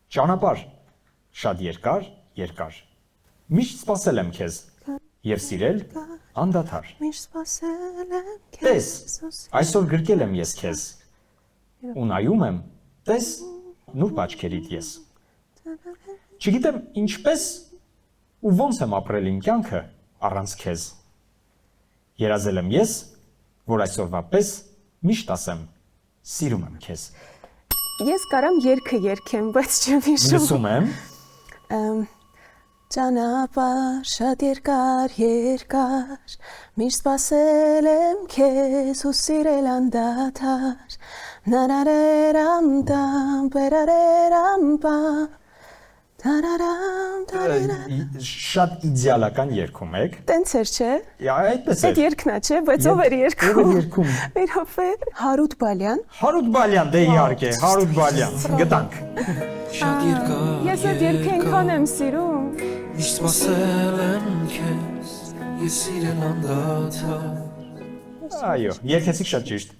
Ճանապարհ, շատ երկար։ Միշտ սպասել եմ քեզ եւ սիրել անդադար։ Միշտ սպասել եմ Տես, քեզ այսօր գրկել եմ ես քեզ։ Ու նայում եմ, տես, նուրբ աչքերիդ ես։ Չգիտեմ ինչպես ու ոնց եմ ապրել իմ կյանքը առանց քեզ։ Երազել եմ ես, որ այսօրվա պես միշտ ասեմ, սիրում եմ քեզ։ Ես կարամ երգը երգեմ, բայց չեմ հիշում։ Լսում եմ։ Ճանապարհ շատ երկար, միշտ սպասել եմ քեզ ու սիրել անդադար։ Նարարերամ տամ, պերարերամ պամ, տարարամ, տարարամ։ Շատ իդեալական երգում եք։ Տենց էր, չէ։ Այդպես Այդ է։ երգն է, չէ, բայց ով էր երգում։ Ով էր երգում։ Մեր հոֆե Հարութ Բալյան։ Հարութ Բալյան, դե իհարկե, Հարութ Բալյան։ Գտանք։ Շատ երկար Ես այդ երգը այնքան եմ սիրում։ Միշտ սպասել եմ քեզ, ես սիրել անդադար։ Այո, երգեցիք շատ ճիշտ։